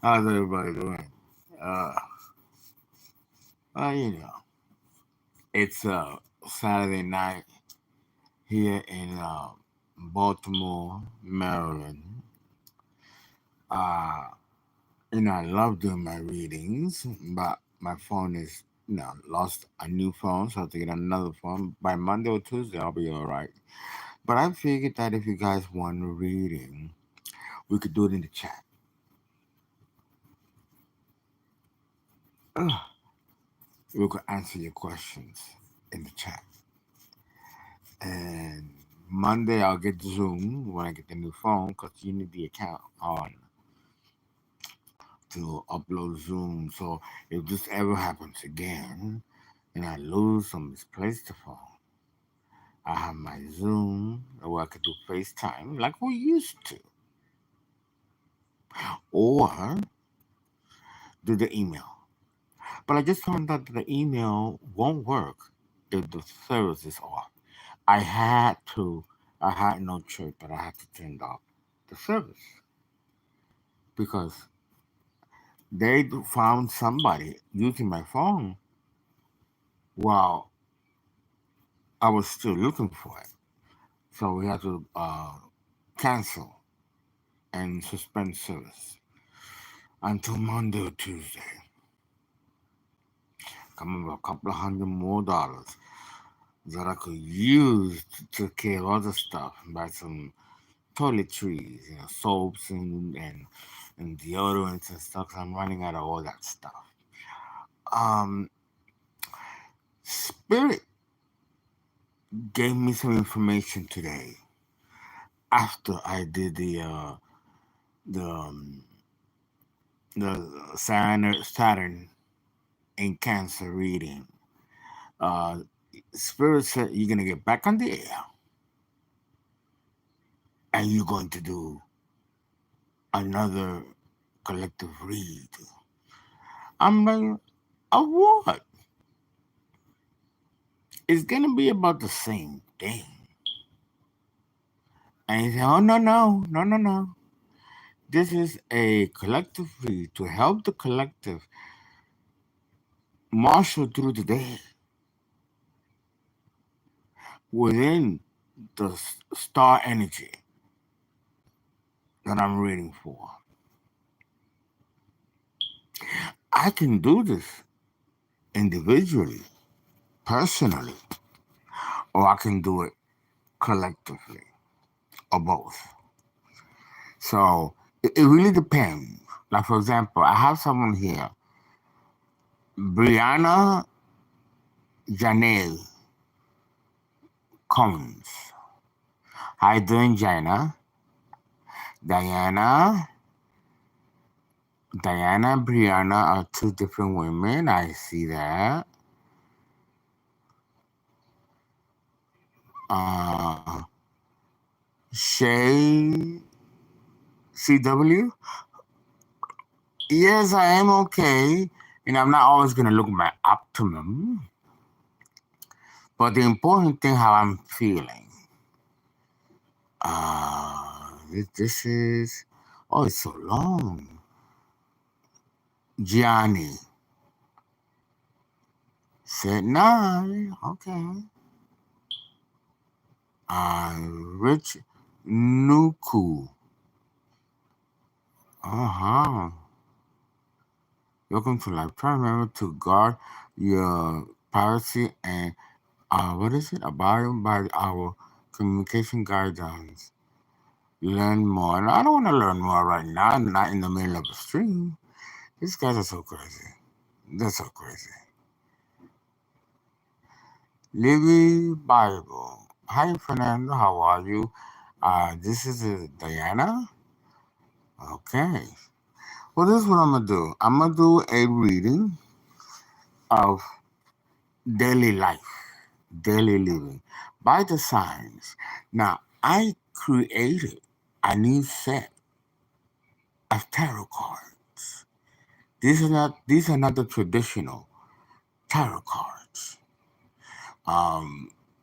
How's everybody doing? Uh, you know, it's Saturday night here in Baltimore, Maryland. Uh, I love doing my readings, but my phone is, lost a new phone, so I have to get another phone. By Monday or Tuesday, I'll be all right. But I figured that if you guys want a reading, we could do it in the chat. Ugh. We could answer your questions in the chat. And Monday I'll get Zoom when I get the new phone because you need the account on to upload Zoom. So if this ever happens again and I lose or misplace the phone, I have my Zoom where I could do FaceTime like we used to, or do the email. But I just found out that the email won't work if the service is off. I had to, I had no choice, but I had to turn off the service because they found somebody using my phone while I was still looking for it. So we had to cancel and suspend service until Monday or Tuesday. Come up a couple of hundred more dollars that I could use to take care of other stuff, buy some toiletries, soaps and deodorants and stuff. 'Cause I'm running out of all that stuff. Um, Spirit gave me some information today after I did the um, the Saturn in Cancer reading. Uh, Spirit said you're gonna get back on the air and you're going to do another collective read. I'm like, of what? It's gonna be about the same thing. And he said, oh no. This is a collective read to help the collective marshal through the day within the star energy that I'm reading for. I can do this individually, personally, or I can do it collectively, or both. So it really depends. Like, for example, I have someone here, Brianna Janelle Combs. How you doing, Jana? Diana. Diana and Brianna are two different women. I see that. Uh, Shay CW. Yes, I am okay. And I'm not always going to look at my optimum. But the important thing, how I'm feeling. This is, oh, it's so long. Gianni said nine. Okay. Rich Nuku. Uh-huh. Welcome to life. Try remember to guard your privacy and what is it? Abide by our communication guidelines. Learn more. And I don't want to learn more right now. I'm not in the middle of a stream. These guys are so crazy. They're so crazy. Livy Bible. Hi, Fernando. How are you? This is Diana. Okay. Well, this is what I'm going to do. I'm going to do a reading of daily life, daily living by the signs. Now, I created a new set of tarot cards. These are not the traditional tarot cards.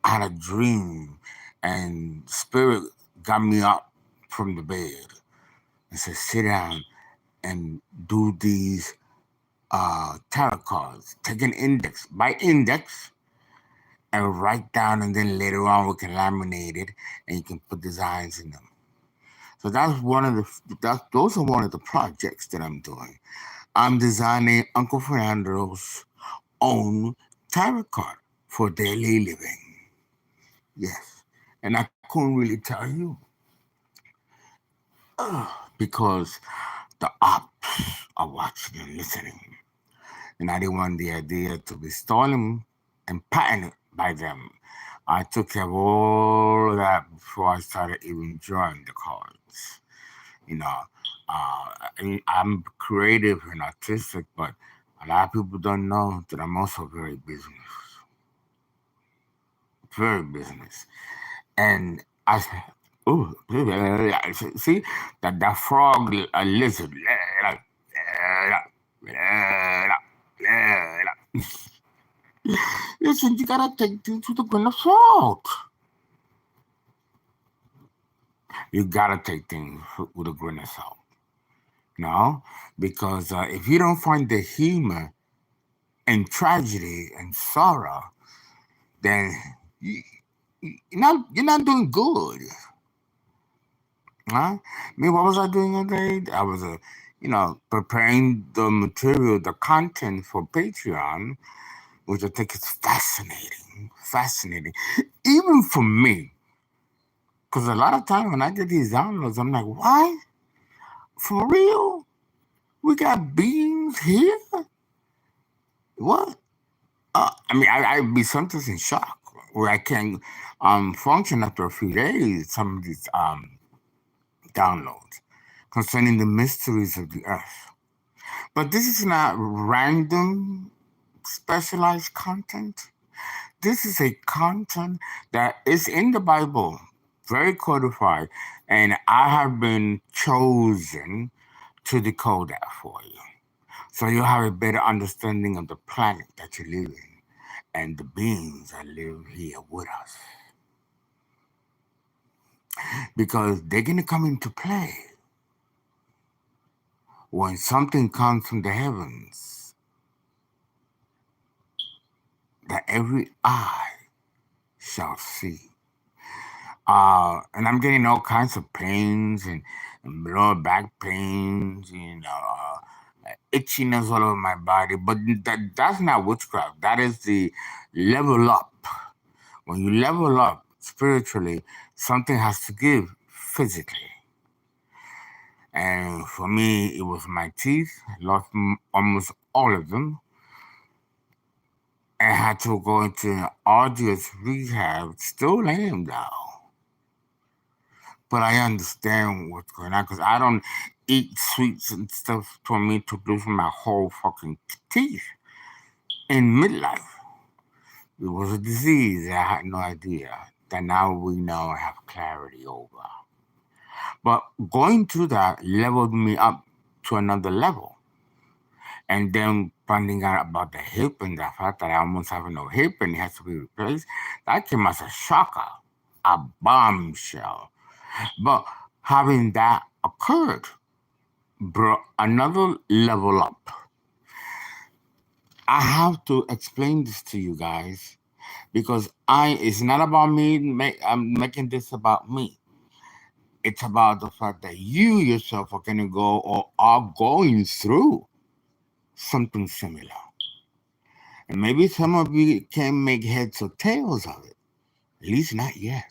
I had a dream, and spirit got me up from the bed and said, "Sit down and do these tarot cards. Take an index by index and write down, and then later on we can laminate it and you can put designs in them. So that's one of those are one of the projects that I'm doing. I'm designing Uncle Fernando's own tarot card for daily living. Yes, and I couldn't really tell you because the ops are watching and listening, and I didn't want the idea to be stolen and patented by them. I took care of all of that before I started even drawing the cards. You know, I'm creative and artistic, but a lot of people don't know that I'm also very business. And I said, ooh, see that frog, a lizard. Listen, you gotta take things with a grain of salt. You gotta take things with a grain of salt. No, because if you don't find the humor in tragedy and sorrow, then you, you're not doing good. Huh? I mean, what was I doing today? I was, preparing the material, the content for Patreon, which I think is fascinating, even for me. Because a lot of time when I get these downloads, I'm like, why? For real? We got beings here? What? I mean, I'd be sometimes in shock where I can't function after a few days. Some of these downloads concerning the mysteries of the earth. But this is not random specialized content. This is a content that is in the Bible, very codified, and I have been chosen to decode that for you. So you have a better understanding of the planet that you live in and the beings that live here with us. Because they're going to come into play when something comes from the heavens that every eye shall see. And I'm getting all kinds of pains and lower back pains, itchiness all over my body. But that's not witchcraft. That is the level up. When you level up spiritually, something has to give physically. And for me, it was my teeth. I lost almost all of them. I had to go into an arduous rehab. Still am though. But I understand what's going on because I don't eat sweets and stuff for me to lose my whole fucking teeth in midlife. It was a disease I had no idea that now we know I have clarity over. But going through that leveled me up to another level. And then finding out about the hip and the fact that I almost have no hip and it has to be replaced, that came as a shocker, a bombshell. But having that occurred brought another level up. I have to explain this to you guys because it's not about me. I'm making this about me. It's about the fact that you yourself are going to go or are going through something similar. And maybe some of you can make heads or tails of it. At least not yet.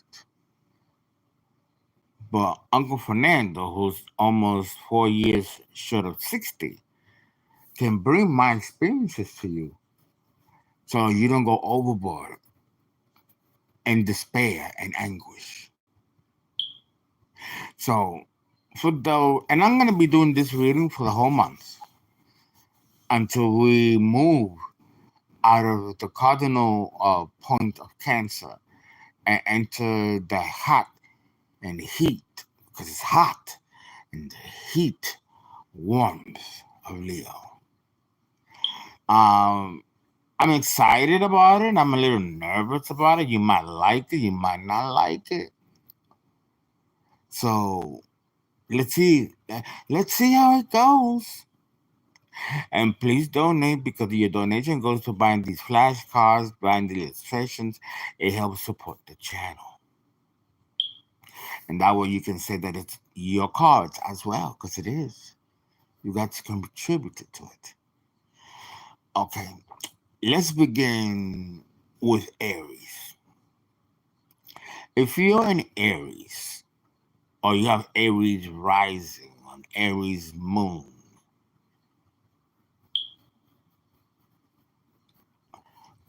But Uncle Fernando, who's almost 4 years short of 60, can bring my experiences to you so you don't go overboard in despair and anguish. So, and I'm going to be doing this reading for the whole month until we move out of the cardinal point of Cancer and enter the hot and the heat, because it's hot, and the heat warmth of Leo. I'm excited about it. I'm a little nervous about it. You might like it, you might not like it. So Let's see. Let's see how it goes. And please donate because your donation goes to buying these flashcards, buying the illustrations. It helps support the channel. And that way you can say that it's your cards as well, because it is. You got to contribute to it. Okay, let's begin with Aries. If you're an Aries, or you have Aries rising on Aries moon,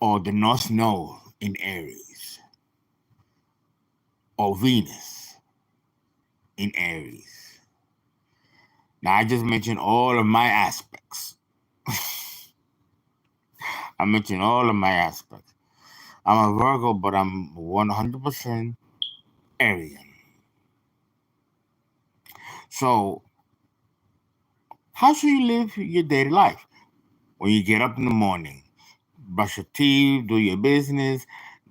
or the North Node in Aries, or Venus in Aries. Now, I just mentioned all of my aspects. I mentioned all of my aspects. I'm a Virgo, but I'm 100% Aryan. So, how should you live your daily life? When you get up in the morning, brush your teeth, do your business,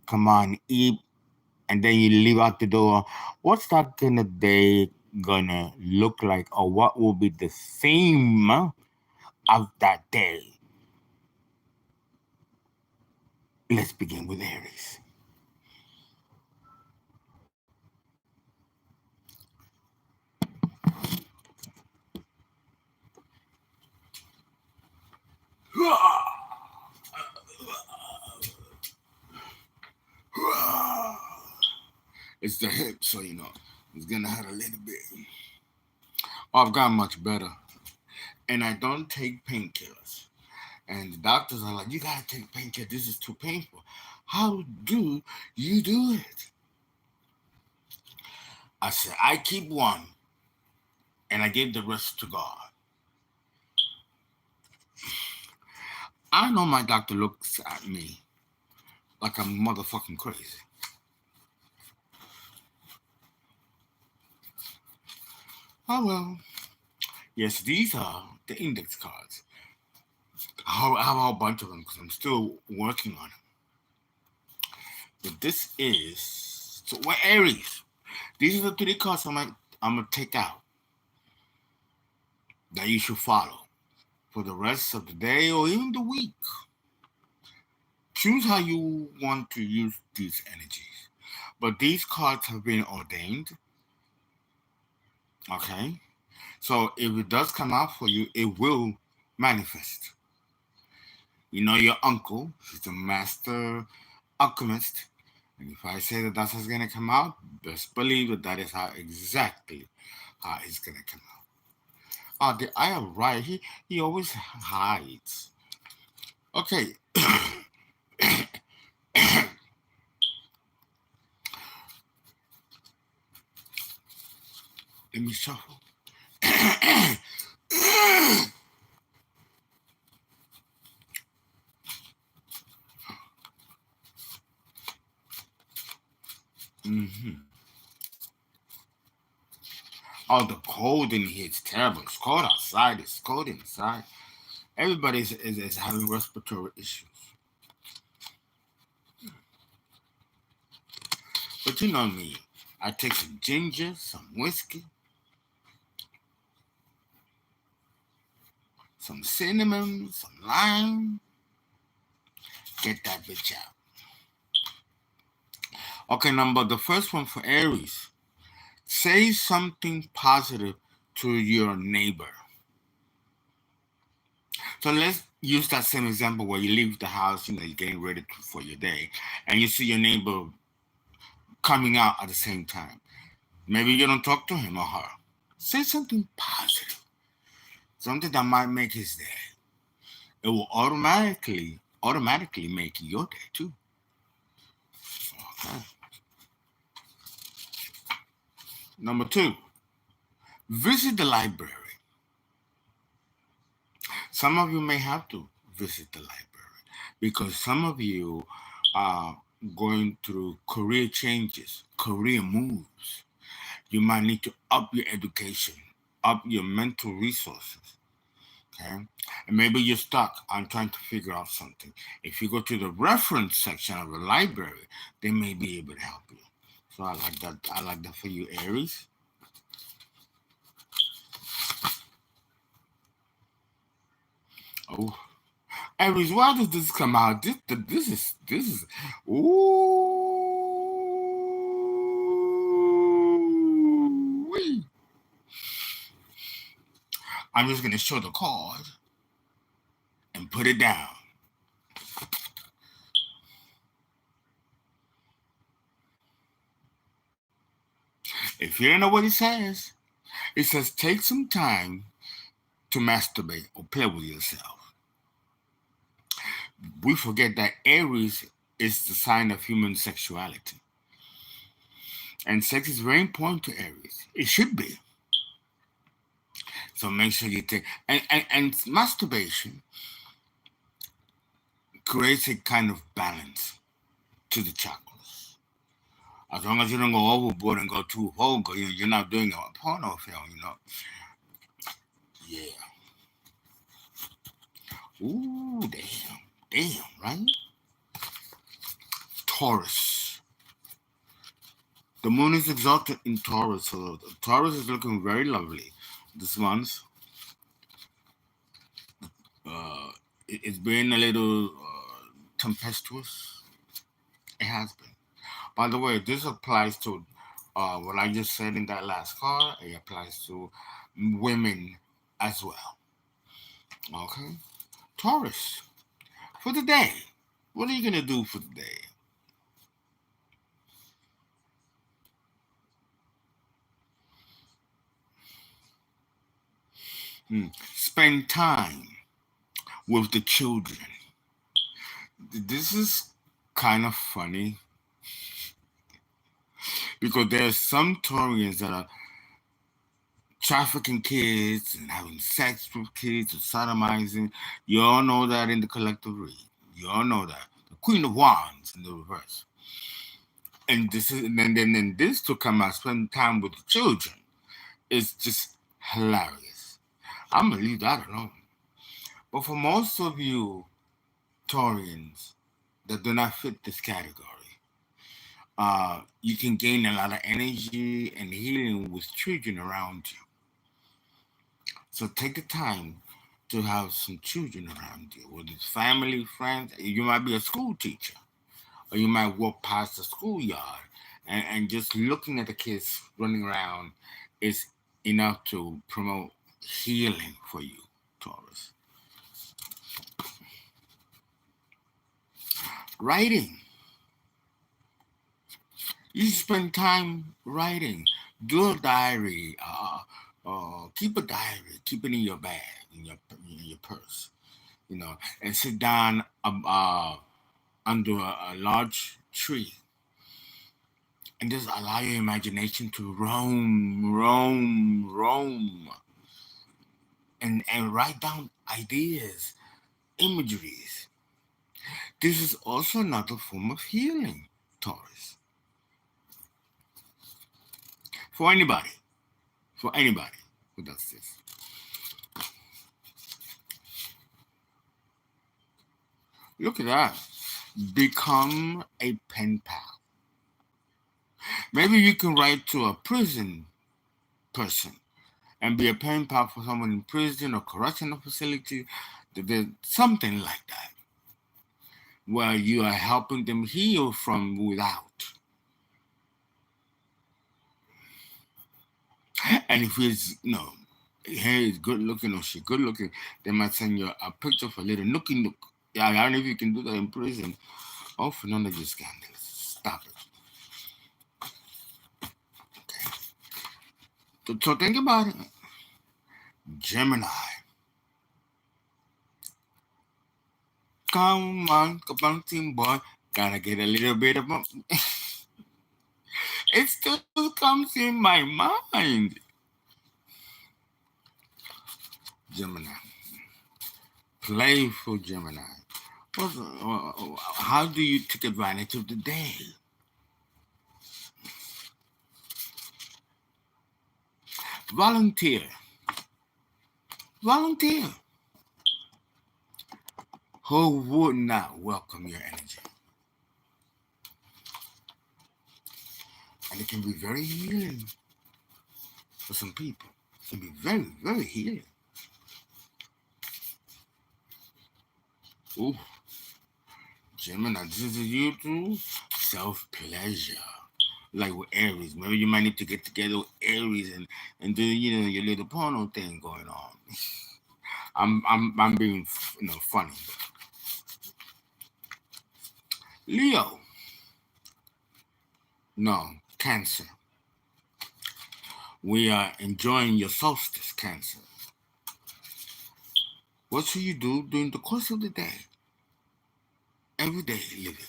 come on, eat, and then you leave out the door. What's that kind of day gonna look like, or what will be the theme of that day? Let's begin with Aries. It's the hip, so it's gonna hurt a little bit. Oh, I've gotten much better, and I don't take painkillers. And the doctors are like, "You gotta take painkillers. This is too painful." How do you do it? I said, I keep one, and I give the rest to God. I know my doctor looks at me like I'm motherfucking crazy. Oh well. Yes, these are the index cards. I have a whole bunch of them because I'm still working on it. But this is so what Aries. These are the three cards I'm gonna take out that you should follow for the rest of the day or even the week. Choose how you want to use these energies. But these cards have been ordained. Okay. So if it does come out for you, it will manifest. You know your uncle, he's a master alchemist. And if I say that that's what's gonna come out, best believe that that is how exactly how it's gonna come out. I am right. He always hides. Okay. Let me shuffle. hmm Oh, the cold in here is terrible. It's cold outside. It's cold inside. Everybody is having respiratory issues. But you know me. I take some ginger, some whiskey, some cinnamon, some lime. Get that bitch out. Okay, number the first one for Aries. Say something positive to your neighbor. So let's use that same example where you leave the house, you're getting ready for your day, and you see your neighbor coming out at the same time. Maybe you don't talk to him or her. Say something positive, something that might make his day. It will automatically make your day too. Okay. Number two, visit the library. Some of you may have to visit the library because some of you are going through career changes, career moves. You might need to up your education, up your mental resources. Okay. And maybe you're stuck on trying to figure out something. If you go to the reference section of the library, they may be able to help you. So I like that. I like that for you, Aries. Oh, Aries, why does this come out? This is. Ooh. I'm just gonna show the card and put it down. If you don't know what it says take some time to masturbate or play with yourself. We forget that Aries is the sign of human sexuality. And sex is very important to Aries. It should be. So make sure you take and masturbation creates a kind of balance to the chakras. As long as you don't go overboard and go too vulgar, you're not doing a porno film. Yeah. Ooh, damn, right? Taurus. The moon is exalted in Taurus, so Taurus is looking very lovely this month. It's been a little tempestuous. It has been. By the way, this applies to what I just said in that last card. It applies to women as well. Okay, Taurus for the day. What are you gonna do for the day? Spend time with the children. This is kind of funny because there are some Taurians that are trafficking kids and having sex with kids or sodomizing. You all know that in the collective read. You all know that. The Queen of Wands in the reverse. And this is and then this to come out, spend time with the children. It's just hilarious. I'm gonna leave that alone. But for most of you Taurians that do not fit this category, you can gain a lot of energy and healing with children around you. So take the time to have some children around you, whether it's family, friends. You might be a school teacher, or you might walk past the schoolyard, and just looking at the kids running around is enough to promote healing for you, Taurus. Writing. You spend time writing. Do a diary. Keep a diary. Keep it in your bag, in your purse. And sit down under a large tree and just allow your imagination to roam, roam, roam, and write down ideas, imageries. This is also another form of healing, Taurus. For anybody, for anybody who does this. Look at that. Become a pen pal. Maybe you can write to a prison person and be a pen pal for someone in prison or correctional facility. There's something like that, where you are helping them heal from without. And if it's, hey, it's good looking or she good looking, they might send you a picture of a little nookie nook. Yeah, I don't know if you can do that in prison. Oh, Fernando, you scandalous. Stop it. Okay. So think about it. Gemini. Come on, team boy. Gotta get a little bit of. It still comes in my mind. Gemini. Playful Gemini. How do you take advantage of the day? Volunteer. Volunteer. Who would not welcome your energy? And it can be very healing for some people. It can be very, very healing. Ooh, Gemini, this is you too. Self-pleasure. Like with Aries. Maybe you might need to get together with Aries and do, your little porno thing going on. I'm being, funny. Leo. No, Cancer. We are enjoying your solstice, Cancer. What should you do during the course of the day? Every day living.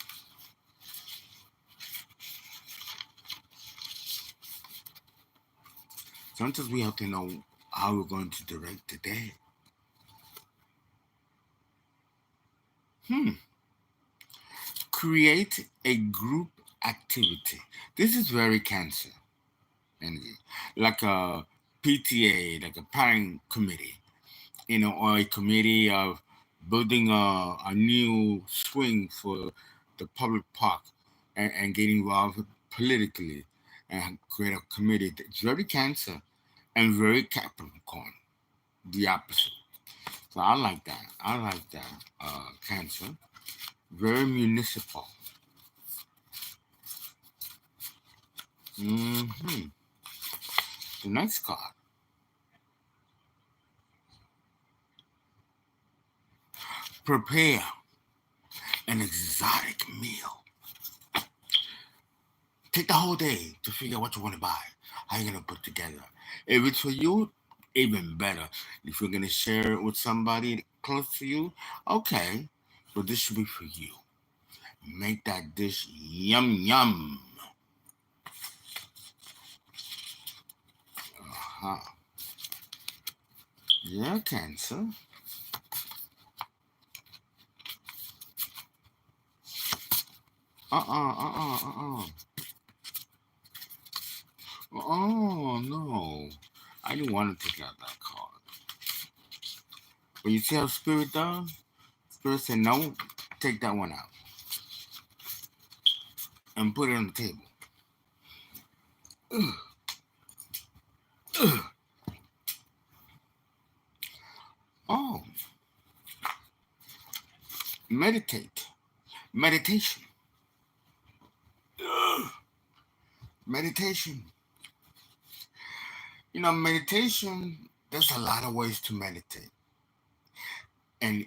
Sometimes we have to know how we're going to direct the day. Create a group activity. This is very Cancer energy, like a PTA, like a parent committee, or a committee of building a new swing for the public park and get involved politically and create a committee. It's very Cancer and very Capricorn, the opposite. So I like that. I like that, Cancer. Very municipal. hmm The next card. Prepare an exotic meal. Take the whole day to figure out what you want to buy. How you gonna put together. If it's for you, even better. If you're gonna share it with somebody close to you, okay. But this should be for you. Make that dish yum yum. Uh-huh. Yeah, Cancer. Uh-uh. Oh no. I didn't want to take out that card. But you see how Spirit does? Spirit said no, take that one out and put it on the table. Ugh. Ugh. Oh, meditate. Meditation. Ugh. Meditation. Meditation, there's a lot of ways to meditate. And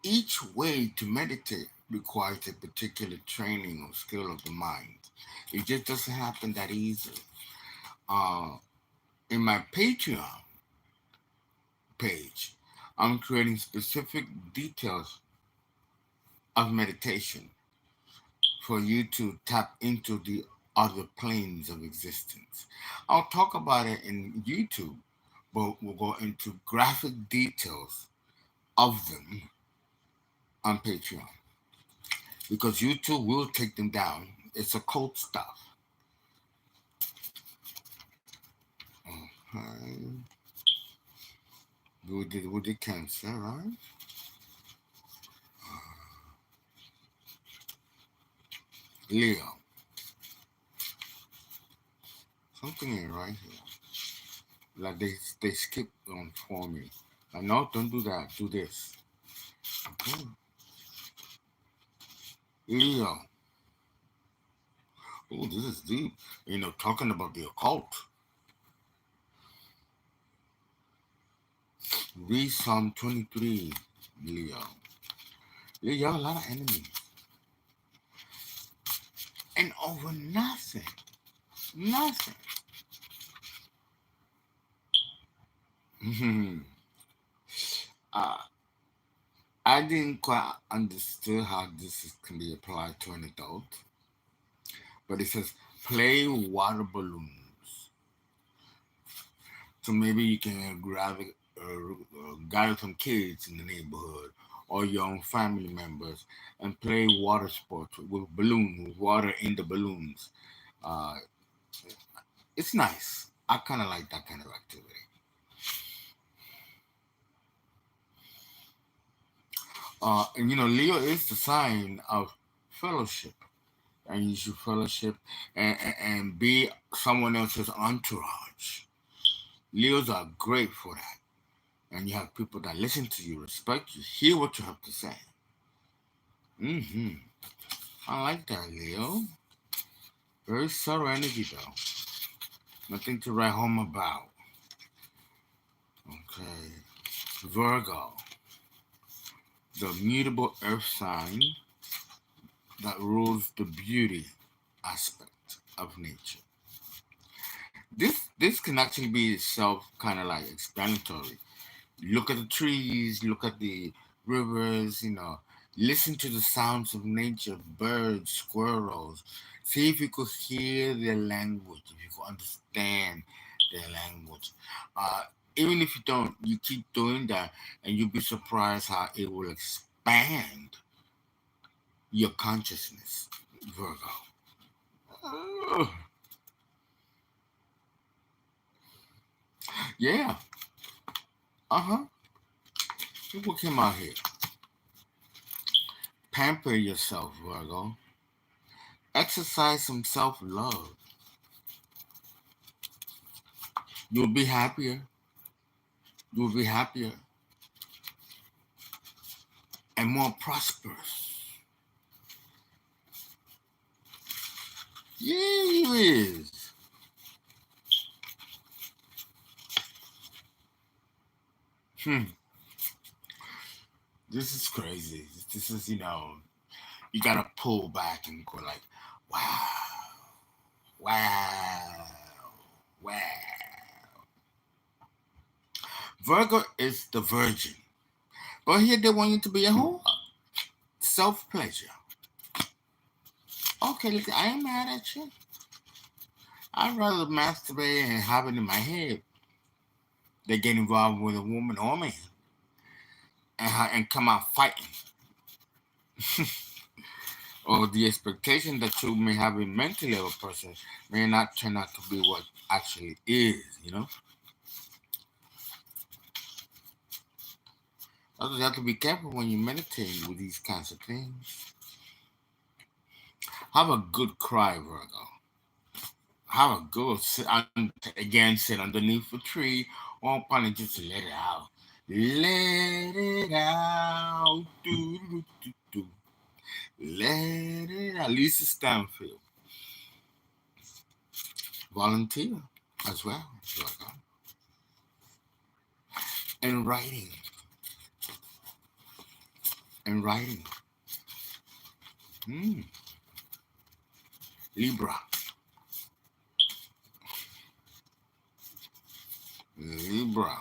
each way to meditate requires a particular training or skill of the mind. It just doesn't happen that easily. Uh, in my Patreon page, I'm creating specific details of meditation for you to tap into the other planes of existence. I'll talk about it in YouTube, but we'll go into graphic details of them on Patreon because YouTube will take them down. It's occult stuff. Okay. We did Cancer, right? Leo. Something ain't right here. Like they skipped on for me. Like, no, don't do that. Do this. Okay. Leo. Oh, this is deep. Talking about the occult. Read Psalm 23, Leo. Leo, you have a lot of enemies. And over nothing. Nothing. uh, I didn't quite understand how can be applied to an adult. But it says play water balloons. So maybe you can gather some kids in the neighborhood or your own family members and play water sports with balloons, with water in the balloons. Uh, it's nice. I kind of like that kind of activity. And Leo is the sign of fellowship, and you should fellowship and be someone else's entourage. Leos are great for that. And you have people that listen to you, respect you, hear what you have to say. Mm-hmm. I like that, Leo. Very subtle energy, though. Nothing to write home about. Okay. Virgo, the mutable earth sign that rules the beauty aspect of nature. This can actually be itself kind of like explanatory. Look at the trees, look at the rivers, listen to the sounds of nature, birds, squirrels. See if you could hear their language, if you could understand their language. Uh, Even if you don't, you keep doing that, and you'll be surprised how it will expand your consciousness, Virgo. Ugh. Yeah, uh-huh. Look what came out here. Pamper yourself, Virgo. Exercise some self-love. You'll be happier. You'll be happier and more prosperous. Yeah, you is. Hmm. This is crazy. This is, you gotta pull back and go like, wow, wow, wow. Virgo is the virgin. But here they want you to be a whore. Self-pleasure. Okay, look, I ain't mad at you. I'd rather masturbate and have it in my head than get involved with a woman or man and come out fighting. Or the expectation that you may have in mentally of a person may not turn out to be what actually is. Also, you have to be careful when you meditate with these kinds of things. Have a good cry, Virgo. Have a good again, sit underneath a tree or upon it just to let it out. Let it out. Do, do, do, do. Let it out. Lisa Stanfield. Volunteer as well. Virgo. And writing. And writing. Hmm. Libra. Libra.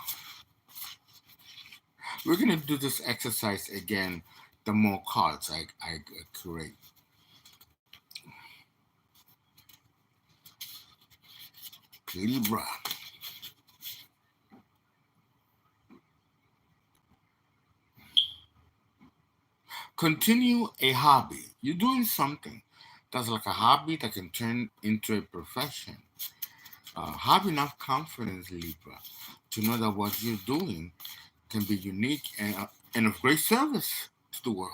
We're going to do this exercise again the more cards I create. Libra. Continue a hobby. You're doing something that's like a hobby that can turn into a profession. Have enough confidence, Libra, to know that what you're doing can be unique and of great service to the world.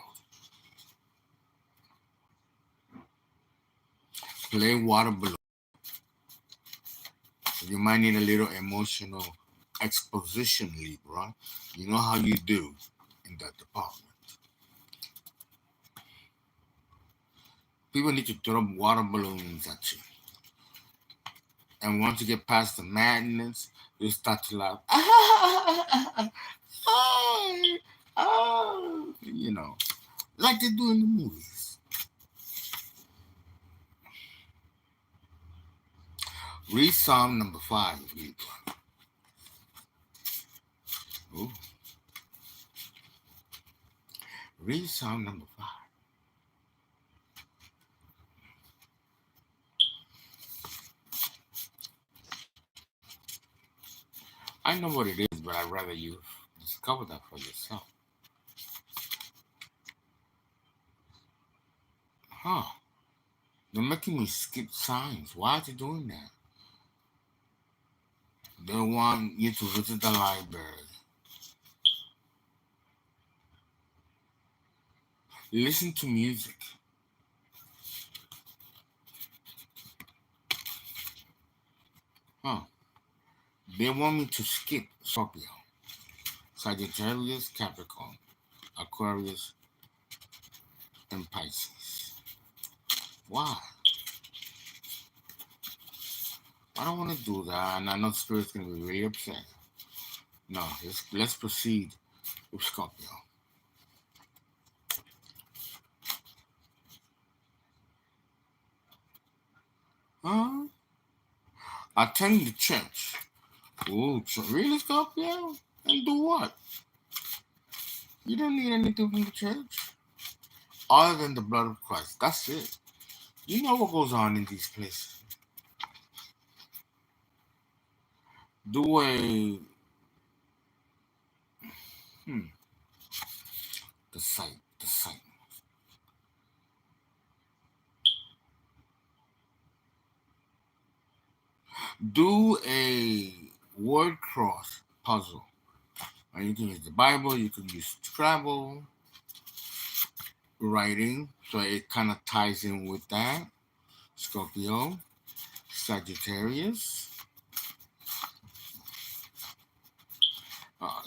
Play water balloon. You might need a little emotional exposition, Libra. You know how you do in that department. People need to throw water balloons at you. And once you get past the madness, you start to laugh. Like they do in the movies. Read Psalm number 5, Libra. Ooh. Read Psalm number 5. I know what it is, but I'd rather you discover that for yourself. Huh. They're making me skip signs. Why are they doing that? They want you to visit the library. Listen to music. Huh. They want me to skip Scorpio, Sagittarius, Capricorn, Aquarius, and Pisces. Why? I don't want to do that, and I know Spirit's going to be really upset. No, let's proceed with Scorpio. Huh? Attend the church. Ooh, really, Scorpio? And do what? You don't need anything from the church other than the blood of Christ. That's it. You know what goes on in these places. Do a the sight. Do a word cross puzzle. And you can use the Bible, you can use Scrabble, writing, so it kind of ties in with that. Scorpio, Sagittarius.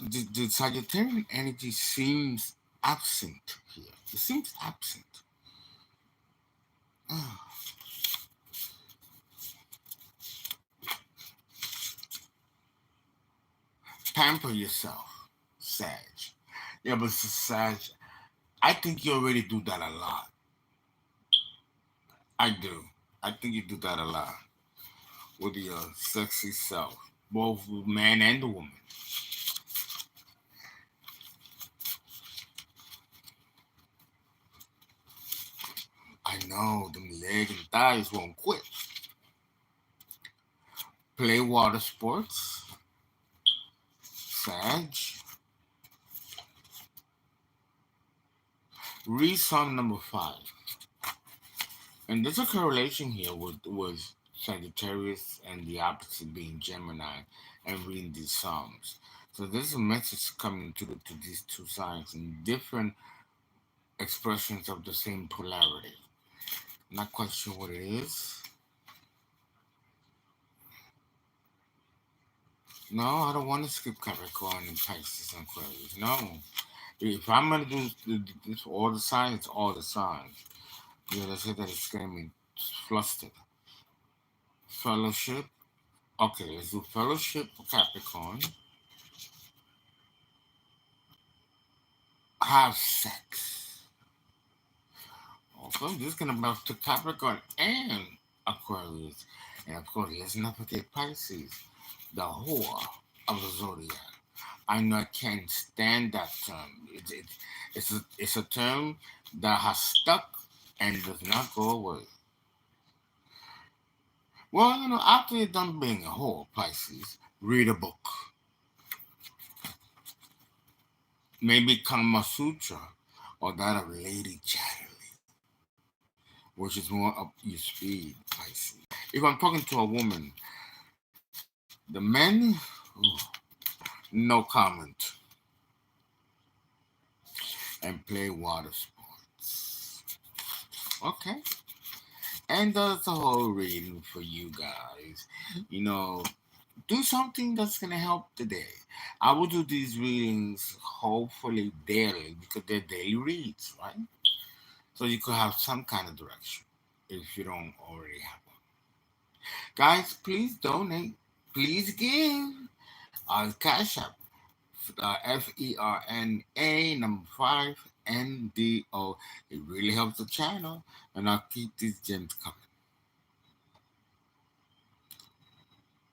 The Sagittarian energy seems absent here. It seems absent. Pamper yourself, Sag. Yeah, but Sag, I think you already do that a lot. I do. I think you do that a lot with your sexy self, both the man and the woman. I know them legs and thighs won't quit. Play water sports, Sag. Read Psalm number 5. And there's a correlation here with Sagittarius and the opposite being Gemini and reading these Psalms. So there's a message coming to these two signs in different expressions of the same polarity. Not quite sure what it is. No, I don't want to skip Capricorn and Pisces and Aquarius. No. If I'm going to do this for all the signs, all the signs. Yeah, they say that it's going to be flustered. Fellowship. Okay, let's do Fellowship for Capricorn. Have sex. Also, this is going to be to Capricorn and Aquarius. And of course, let's not forget Pisces, the whore of the zodiac. I know I can't stand that term. It's a term that has stuck and does not go away. Well, after you're done being a whore, Pisces, read a book. Maybe Kama Sutra or that of Lady Chatterley, which is more up your speed, Pisces. If I'm talking to a woman, the men, no comment. And play water sports. Okay. And that's the whole reading for you guys. Do something that's going to help today. I will do these readings hopefully daily because they're daily reads, right? So you could have some kind of direction if you don't already have one. Guys, please donate. Please give. CashApp. FERNA number 5 NDO. It really helps the channel, and I'll keep these gems coming.